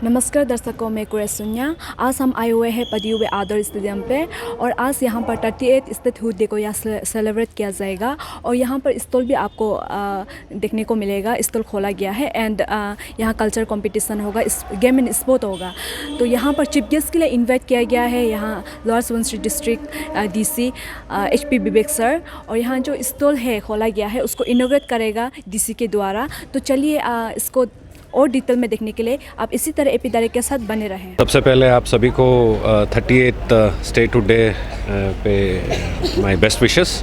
नमस्कार दर्शकों, मैं कुरेश सुन्या। आज हम आए हुए हैं पदयुवे आदर स्टेडियम पे और आज यहाँ पर 38 स्टेट हुड डे को यहाँ सेलिब्रेट किया जाएगा और यहाँ पर स्टॉल भी आपको देखने को मिलेगा। स्टॉल खोला गया है एंड यहाँ कल्चर कंपटीशन होगा, गेम एंड स्पोर्ट होगा। तो यहाँ पर चीफ गेस्ट के लिए इन्वाइट किया गया है यहाँ lower Subansiri district DC HP विवेक सर, और यहाँ जो स्टॉल है खोला गया है उसको इनोग्रेट करेगा DC के द्वारा। तो चलिए इसको और डिटेल में देखने के लिए आप इसी तरह एपीदारे के साथ बने रहें। सबसे पहले आप सभी को 38 स्टेट हुड डे पे my best wishes.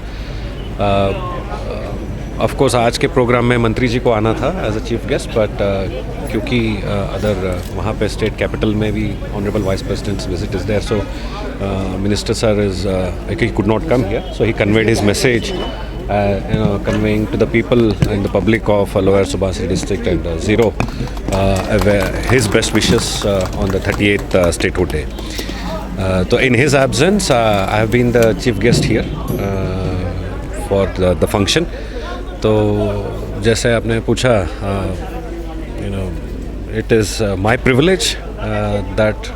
Of course आज के प्रोग्राम में मंत्री जी को आना था as a chief guest, but क्योंकि अदर वहाँ पे स्टेट कैपिटल में भी honourable vice president's visit is there, so minister sir is he could not come here, so he conveyed his message conveying to the people and the public of Lower Subansiri district and Zero his best wishes on the 38th statehood day. So in his absence, I have been the chief guest here for the function. तो जैसे आपने पूछा, it is my privilege that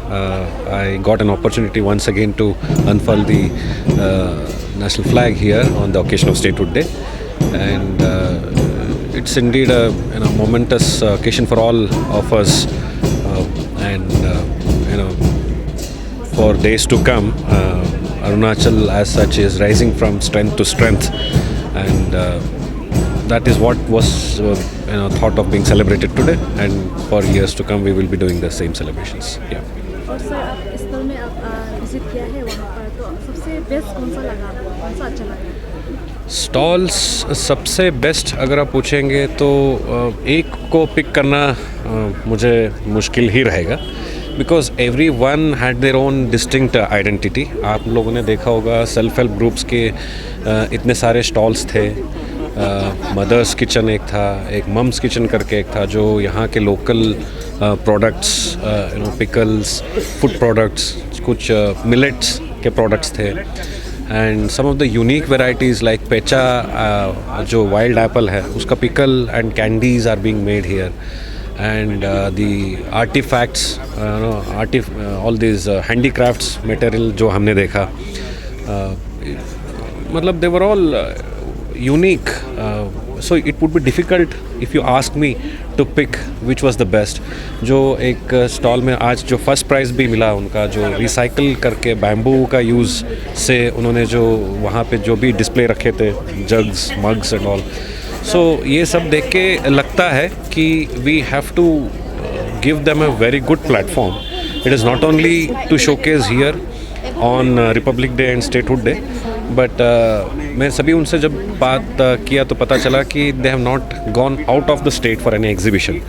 I got an opportunity once again to unfurl the national flag here on the occasion of Statehood Day, and it's indeed a momentous occasion for all of us, and for days to come. Arunachal as such is rising from strength to strength, and that is what was thought of being celebrated today, and for years to come we will be doing the same celebrations. Yeah. और sir आप स्थल में आप visit किया है वहाँ पर, तो सबसे बेस्ट कौन सा लगा आपको, कौन सा अच्छा लगा? स्टॉल्स सबसे बेस्ट अगर आप पूछेंगे तो एक को पिक करना मुझे मुश्किल ही रहेगा, because every one had their own distinct identity. आप लोगों ने देखा होगा सेल्फ हेल्प ग्रुप्स के इतने सारे स्टॉल्स थे। मदर्स किचन एक था, एक मम्स किचन करके एक था, जो यहाँ के local products, pickles, food products, कुछ मिलेट्स के प्रोडक्ट्स थे, and some of the unique varieties like पेचा, जो वाइल्ड एप्पल है उसका pickle and candies are being made here, and the artifacts, all these handicrafts material जो हमने देखा, मतलब they were all unique, so it would be difficult if you ask me to pick which was the best. जो एक stall में आज जो first prize भी मिला उनका, जो रिसाइकल करके बैम्बू का यूज़ से उन्होंने जो वहाँ पे जो भी डिस्प्ले रखे थे, jugs, mugs and all, so ये सब देख के लगता है कि we have to give them a very good platform. It is not only to showcase here on Republic Day and Statehood Day, but मैं सभी उनसे जब बात किया तो पता चला कि they have not gone out of the state for any exhibition.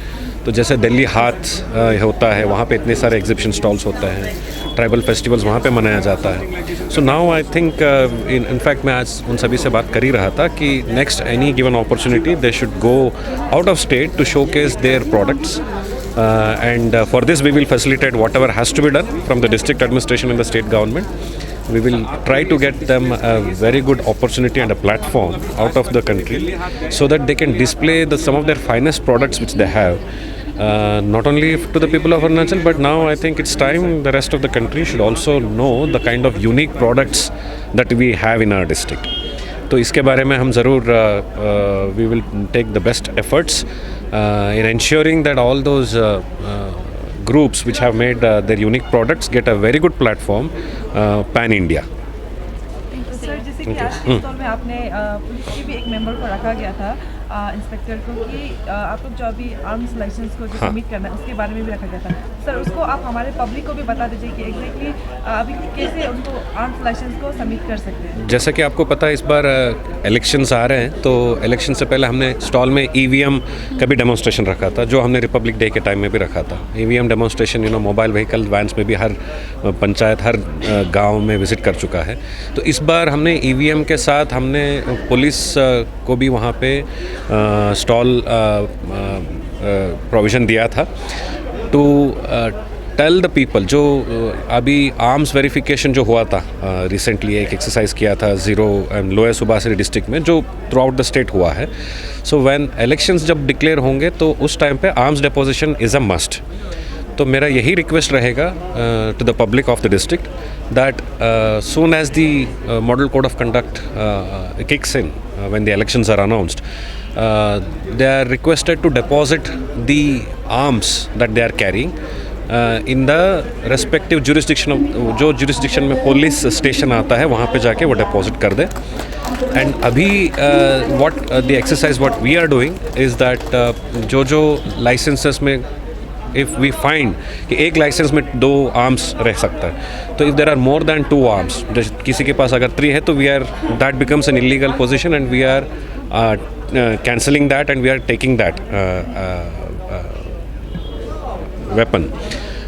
तो जैसे दिल्ली हाथ होता है, वहाँ पे इतने सारे एग्जीबिशन स्टॉल्स होते हैं, ट्राइबल फेस्टिवल्स वहाँ पे मनाया जाता है. So now I think in fact मैं आज उन सभी से बात कर ही रहा था कि next any given opportunity they should go out of state to showcase their products, and for this we will facilitate whatever has to be done from the district administration and the state government. We will try to get them a very good opportunity and a platform out of the country so that they can display some of their finest products which they have, not only to the people of Arunachal, but now I think it's time the rest of the country should also know the kind of unique products that we have in our district. तो इसके बारे में हम ज़रूर we will take the best efforts in ensuring that all those groups which have made their unique products get a very good platform pan India. Sir, जैसे कि आज के स्टॉल में आपने पुलिस के भी एक मेंबर को रखा गया था, इंस्पेक्टर को, कि आप लोग जो अभी आर्म्स लाइसेंस को जो सबमिट करना है उसके बारे में भी रखा गया था. सर, उसको आप हमारे पब्लिक को भी बता दीजिए कि एग्जैक्टली अभी कैसे उनको आर्म्स लाइसेंस को सबमिट कर सकते हैं. जैसा कि आपको पता है इस बार इलेक्शंस आ रहे हैं, तो इलेक्शन से पहले हमने स्टॉल में EVM का भी डेमोन्स्ट्रेशन रखा था, जो हमने रिपब्लिक डे के टाइम में भी रखा था. EVM demonstration mobile vehicle vans में भी हर पंचायत, हर गाँव में विजिट कर चुका है. तो इस बार हमने EVM के साथ हमने पुलिस को भी वहाँ पे स्टॉल प्रोविज़न दिया था टू टेल द पीपल. जो अभी आर्म्स वेरिफिकेशन जो हुआ था रिसेंटली, एक एक्सरसाइज किया था Ziro and Lower Subansiri district में, जो थ्रू आउट द स्टेट हुआ है. सो व्हेन इलेक्शंस जब डिक्लेयर होंगे तो उस टाइम पे arms deposition is a must. तो मेरा यही रिक्वेस्ट रहेगा to the public of the district that soon as the model code of conduct kicks in when the elections are announced, they are requested to deposit the arms that they are carrying in the respective jurisdiction of जो jurisdiction में police station आता है वहाँ पे जाके वो deposit कर दे. And अभी what the exercise what we are doing is that जो licenses में if we find कि एक लाइसेंस में 2 आर्म्स रह सकता है, तो if there are more than 2 arms, किसी के पास अगर 3 है तो we are that becomes an illegal position and we are cancelling that and we are taking that weapon.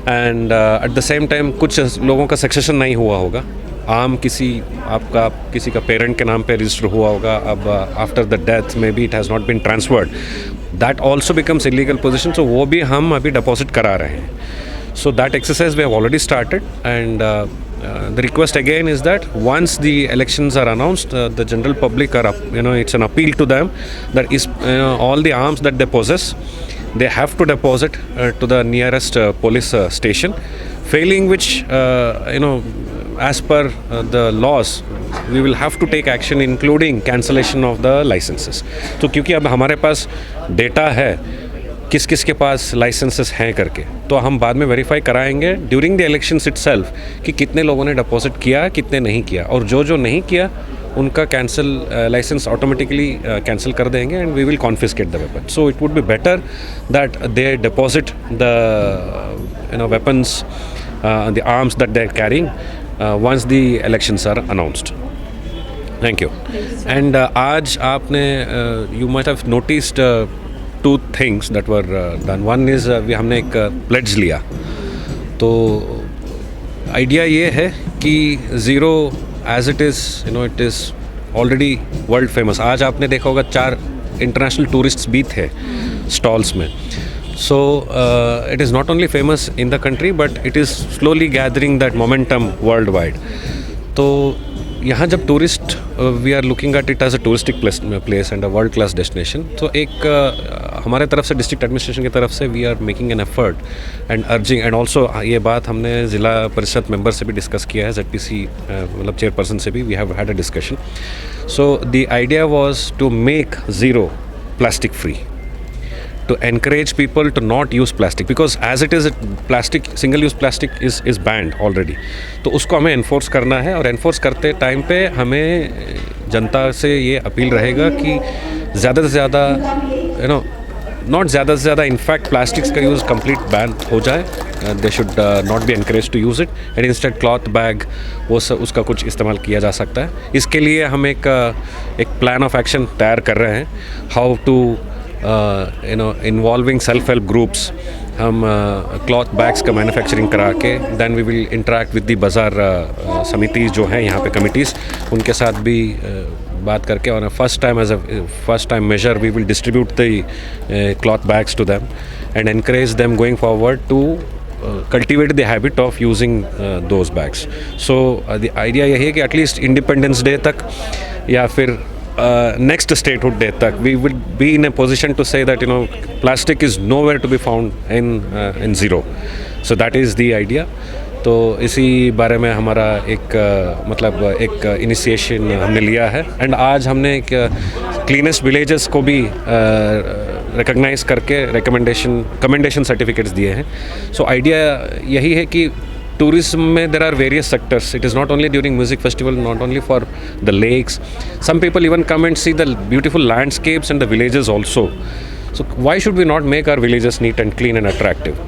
And at the same time कुछ लोगों का सक्सेशन नहीं हुआ होगा, आर्म किसी का पेरेंट के नाम पे रजिस्टर हुआ होगा, अब after the death may be it has not been transferred, that also becomes illegal position. So वो भी हम अभी डिपॉजिट करा रहे हैं. So that exercise we have already started and the request again is that once the elections are announced, the general public are it's an appeal to them that is all the arms that they possess, they have to deposit to the nearest police station, failing which as per the laws we will have to take action including cancellation of the licenses. तो क्योंकि अब हमारे पास data है किस किस के पास licences हैं करके, तो हम बाद में वेरीफाई कराएंगे ड्यूरिंग द इलेक्शंस इटसेल्फ कि कितने लोगों ने डिपॉजिट किया, कितने नहीं किया, और जो नहीं किया उनका कैंसिल लाइसेंस ऑटोमेटिकली कैंसिल कर देंगे and we will confiscate the weapon. So it would be better that they deposit the weapons, the arms that they are carrying once the elections are announced. Thank you. And आज आपने you might have noticed 2 things that were done. One is हमने एक pledge लिया. तो idea ये है कि zero as it is it is already world famous. आज आपने देखा होगा 4 इंटरनेशनल टूरिस्ट्स भी थे स्टॉल्स में. So it is not only famous in the country but it is slowly gathering that momentum worldwide. तो यहाँ जब tourist we are looking at it as a touristic place and a world class destination, तो एक हमारे तरफ से district administration की तरफ से we are making an effort and urging, and also ये बात हमने ज़िला परिषद मेंबर से भी डिस्कस किया है, ZPC मतलब चेयरपर्सन से भी we have had a discussion. So the idea was to make Ziro plastic free, to encourage people to not use plastic, because as it is plastic, single use plastic is banned already. तो उसको हमें enforce करना है, और enforce करते time पे हमें जनता से ये अपील रहेगा कि ज़्यादा से ज़्यादा नॉट ज़्यादा से ज़्यादा इनफैक्ट प्लास्टिक्स का यूज़ कंप्लीट बैन हो जाए. They should not be encourage to use it and instead cloth bag उसका कुछ इस्तेमाल किया जा सकता है. इसके लिए हम एक प्लान ऑफ एक्शन तैयार कर रहे हैं, how to involving self help groups. हम क्लॉथ बैग्स का मैन्युफैक्चरिंग करा के then we will interact with the बाज़ार समिति जो हैं यहाँ पे कमिटीज़, उनके साथ भी बात करके on first time major we will distribute the cloth bags to them and encourage them going forward to cultivate the habit of using those bags. So the idea यही है कि एटलीस्ट इंडिपेंडेंस डे तक या फिर next statehood day तक we will be in a position to say that plastic is nowhere to be found in zero. So that is the idea. तो इसी बारे में हमारा एक इनिशिएशन हमने लिया है, एंड आज हमने एक क्लीनेस्ट विलेजेस को भी रिकॉग्नाइज करके कमेंडेशन सर्टिफिकेट्स दिए हैं. सो आइडिया यही है कि tourism में there are various sectors. It is not only during music festival, not only for the lakes. Some people even come and see the beautiful landscapes and the villages also. So why should we not make our villages neat and clean and attractive?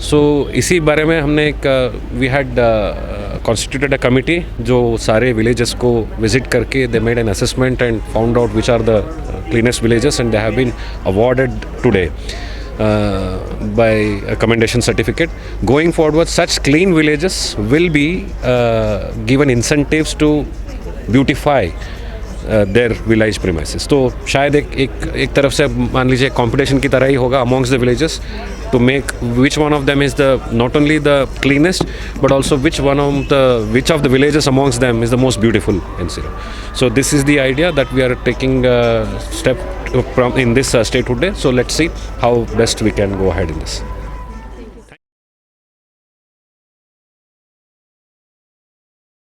So इसी बारे में हमने we had constituted a committee जो सारे villages को visit करके they made an assessment and found out which are the cleanest villages, and they have been awarded today by a commendation certificate. Going forward, such clean villages will be given incentives to beautify their village premises. तो शायद एक तरफ से मान लीजिए competition की तरह ही होगा amongst the villages to make which one of them is not only the cleanest but also which of the villages amongst them is the most beautiful in Zero. So this is the idea that we are taking step in this statehood day. So let's see how best we can go ahead in this.